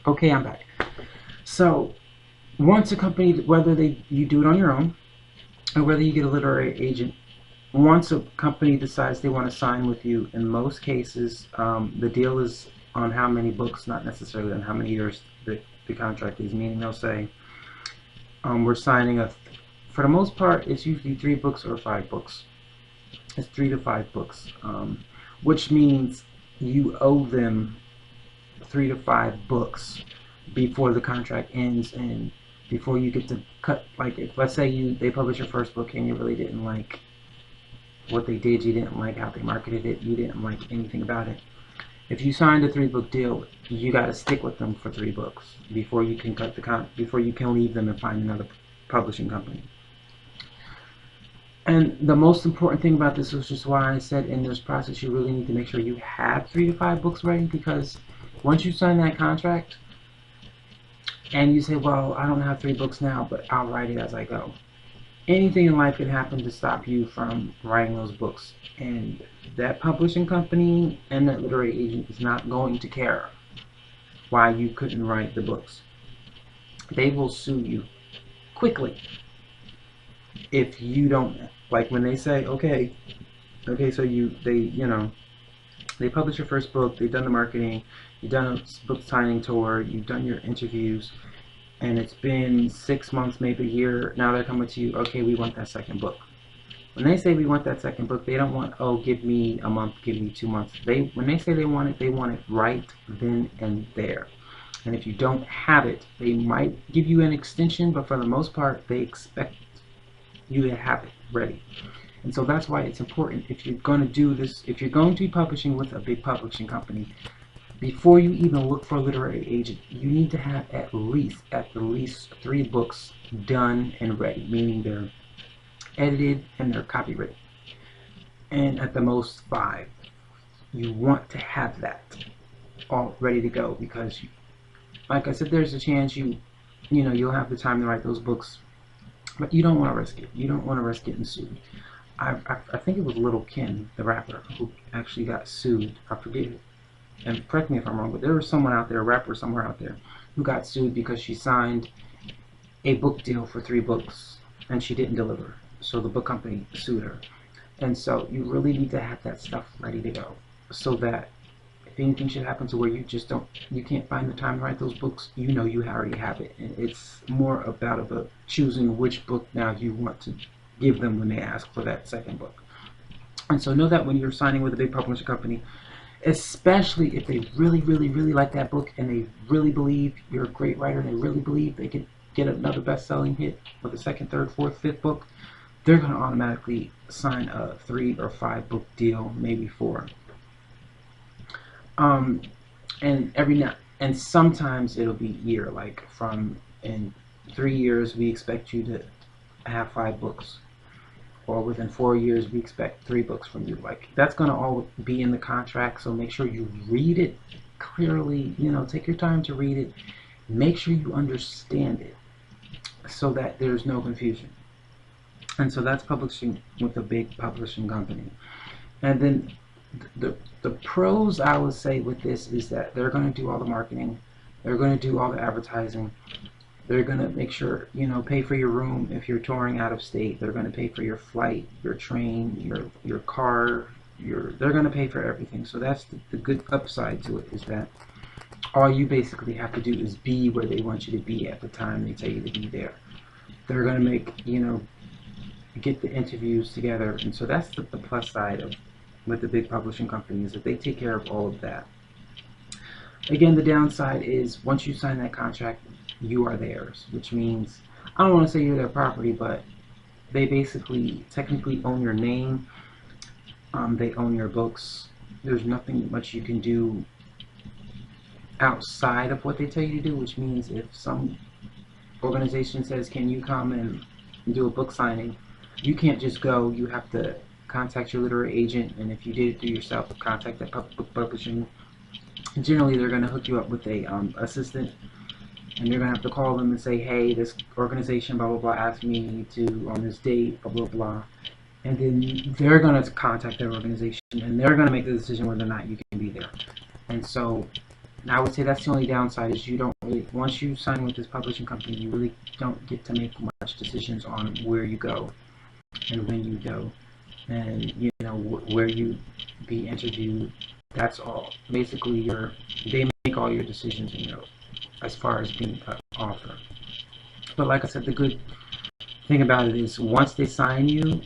Okay, I'm back. So once a company, whether you do it on your own or whether you get a literary agent, once a company decides they want to sign with you, in most cases, the deal is on how many books, not necessarily on how many years the contract is. Meaning they'll say, we're signing for the most part, it's usually 3 books or 5 books. It's 3 to 5 books, which means you owe them 3 to 5 books before the contract ends and before you get to cut. Like, if let's say they publish your first book and you really didn't like what they did, you didn't like how they marketed it, you didn't like anything about it, if you signed a 3 book deal, you got to stick with them for 3 books before you can before you can leave them and find another publishing company. And the most important thing about this, which is why I said in this process you really need to make sure you have 3 to 5 books ready, because once you sign that contract and you say, well, I don't have 3 books now, but I'll write it as I go, anything in life can happen to stop you from writing those books. And that publishing company and that literary agent is not going to care why you couldn't write the books. They will sue you quickly if you don't, like when they say, okay, so they publish your first book, they've done the marketing, you've done a book signing tour, you've done your interviews, and it's been 6 months, maybe a year. Now they're coming to you, okay, we want that second book. When they say we want that second book, they don't want, oh, give me a month, give me 2 months. When they say they want it right then and there. And if you don't have it, they might give you an extension, but for the most part, they expect you to have it ready. And so that's why it's important, if you're going to do this, if you're going to be publishing with a big publishing company, before you even look for a literary agent, you need to have at least 3 books done and ready, meaning they're edited and they're copywritten, and at the most 5. You want to have that all ready to go, because like I said, there's a chance you'll have the time to write those books, but you don't want to risk it. You don't want to risk getting sued. I think it was Little Kim, the rapper, who actually got sued. I forget, and correct me if I'm wrong, but there was someone out there, a rapper somewhere out there, who got sued because she signed a book deal for 3 books and she didn't deliver. So the book company sued her. And so you really need to have that stuff ready to go, so that if anything should happen to where you can't find the time to write those books, you already have it. And it's more about choosing which book now you want to give them when they ask for that second book. And so know that when you're signing with a big publishing company, especially if they really, really, really like that book and they really believe you're a great writer and they really believe they can get another best-selling hit with a second, third, fourth, fifth book, they're going to automatically sign a 3 or 5 book deal, maybe 4. And sometimes it'll be year, like in 3 years we expect you to have 5 books, or within 4 years we expect 3 books from you. Like, that's going to all be in the contract, so make sure you read it clearly. Take your time to read it, make sure you understand it, so that there's no confusion. And so that's publishing with a big publishing company. And then the pros I would say with this is that they're going to do all the marketing, they're going to do all the advertising, they're going to make sure, pay for your room if you're touring out of state, they're going to pay for your flight, your train, your car, they're going to pay for everything. So that's the good upside to it, is that all you basically have to do is be where they want you to be at the time they tell you to be there. They're going to make, get the interviews together. And so that's the plus side with the big publishing companies, that they take care of all of that. Again, the downside is once you sign that contract, you are theirs, which means, I don't want to say you're their property, but they basically technically own your name. They own your books. There's nothing much you can do outside of what they tell you to do, which means if some organization says, can you come and do a book signing, you can't just go. You have to contact your literary agent, and if you did it through yourself, contact that book publishing. Generally, they're going to hook you up with a assistant, and you're going to have to call them and say, hey, this organization, blah, blah, blah, asked me to, on this date, blah, blah, blah. And then they're going to contact their organization, and they're going to make the decision whether or not you can be there. And so And I would say that's the only downside, is you don't really, once you sign with this publishing company, you really don't get to make much decisions on where you go and when you go, and where you be interviewed. That's all. Basically, they make all your decisions, as far as being an author. But like I said, the good thing about it is once they sign you,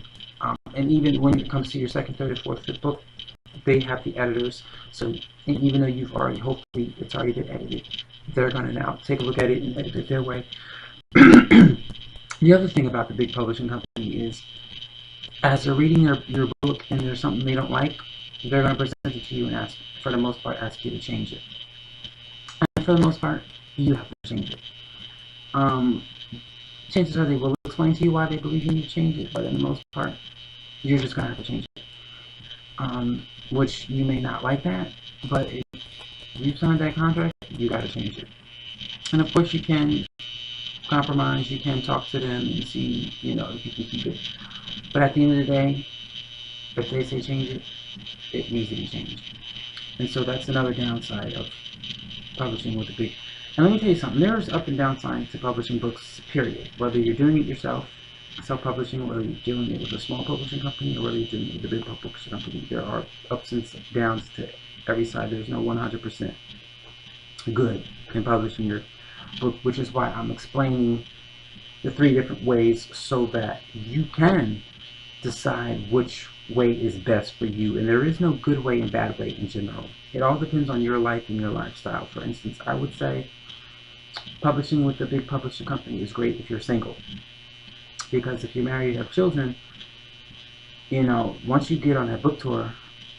and even when it comes to your second, third, or fourth, fifth book, they have the editors. So even though you've already, hopefully it's already been edited, they're going to now take a look at it and edit it their way. The other thing about the big publishing company is, as they're reading your book and there's something they don't like, they're going to present it to you and for the most part, ask you to change it. And for the most part, you have to change it. Chances are they will explain to you why they believe you need to change it, but in the most part, you're just going to have to change it. Which you may not like that, but if you signed that contract, you got to change it. And of course, you can compromise, you can talk to them and see, if you can keep it. But at the end of the day, if they say change it, it needs to be changed. And so that's another downside of publishing with a big. And let me tell you something, there's up and down sides to publishing books, period. Whether you're doing it yourself, self-publishing, whether you're doing it with a small publishing company, or whether you're doing it with a big publishing company, there are ups and downs to every side. There's no 100% good in publishing your book, which is why I'm explaining the 3 different ways so that you can decide which way is best for you. And there is no good way and bad way in general. It all depends on your life and your lifestyle. For instance, I would say publishing with a big publishing company is great if you're single. Because if you're married and have children, once you get on that book tour,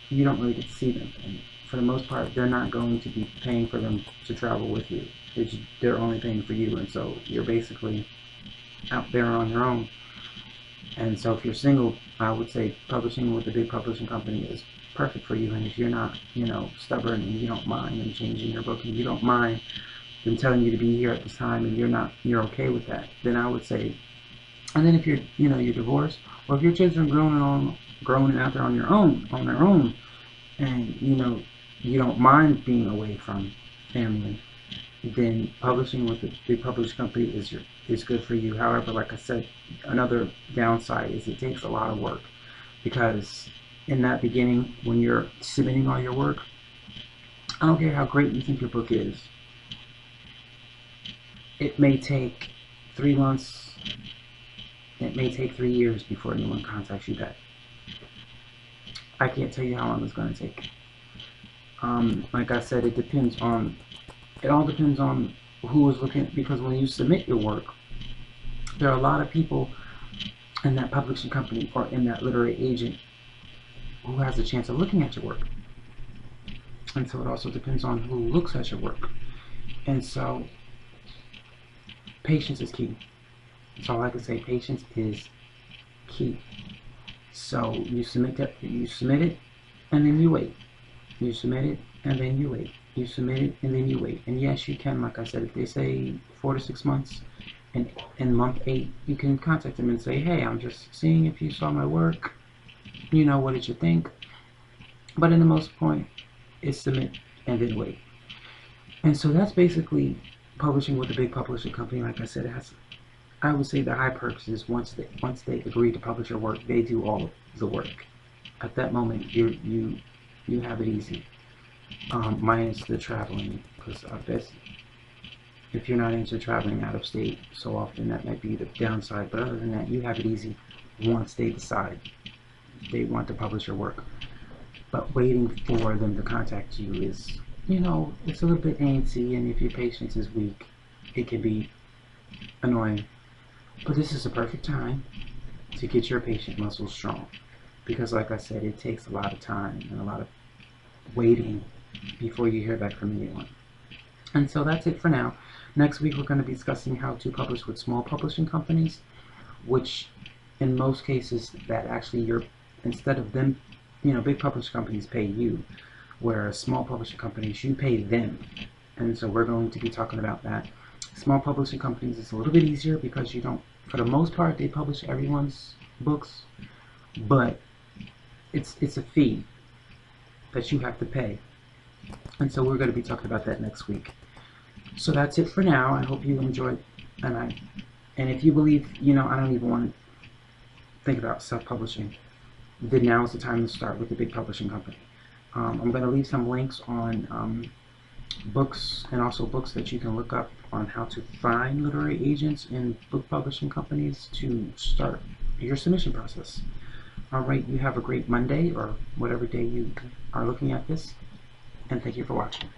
you don't really get to see them. And for the most part, they're not going to be paying for them to travel with you. They're only paying for you. And so you're basically out there on your own. And so if you're single, I would say publishing with a big publishing company is perfect for you. And if you're not, stubborn, and you don't mind them changing your book, and you don't mind them telling you to be here at this time, and you're okay with that, then I would say. And then if you're, you're divorced, or if your children growing out there on their own, and you don't mind being away from family, then publishing with a big publishing company is good for you. However, like I said, another downside is it takes a lot of work, because in that beginning, when you're submitting all your work, I don't care how great you think your book is, it may take 3 months, it may take 3 years before anyone contacts you back. I can't tell you how long it's going to take. Like I said, it all depends on who is looking, because when you submit your work, there are a lot of people in that publishing company or in that literary agent who has a chance of looking at your work. And so it also depends on who looks at your work. And so patience is key. That's all I can say. Patience is key. So you submit it, and then you wait. You submit it, and then you wait. You submit it, and then you wait. And yes, you can, like I said, if they say 4 to 6 months, and in month 8, you can contact them and say, hey, I'm just seeing if you saw my work. What did you think? But in the most point, it's submit and then wait. And so that's basically publishing with a big publishing company. Like I said, I would say the high perks is once they agree to publish your work, they do all of the work. At that moment, you have it easy. Minus the traveling, because I bet if you're not into traveling out of state so often, that might be the downside. But other than that, you have it easy once they decide they want to publish your work. But waiting for them to contact you is, it's a little bit antsy, and if your patience is weak, it can be annoying. But this is the perfect time to get your patient muscles strong, because like I said, it takes a lot of time and a lot of waiting before you hear back from anyone. And so that's it for now. Next week we're going to be discussing how to publish with small publishing companies, which in most cases that actually instead of them, big publishing companies pay you, whereas small publishing companies, you pay them. And so we're going to be talking about that. Small publishing companies is a little bit easier because for the most part, they publish everyone's books, but it's a fee that you have to pay. And so we're going to be talking about that next week. So that's it for now. I hope you enjoyed, and if you believe, I don't even want to think about self-publishing, then now is the time to start with a big publishing company. I'm going to leave some links on books, and also books that you can look up on how to find literary agents and book publishing companies to start your submission process. All right, you have a great Monday or whatever day you are looking at this, and thank you for watching.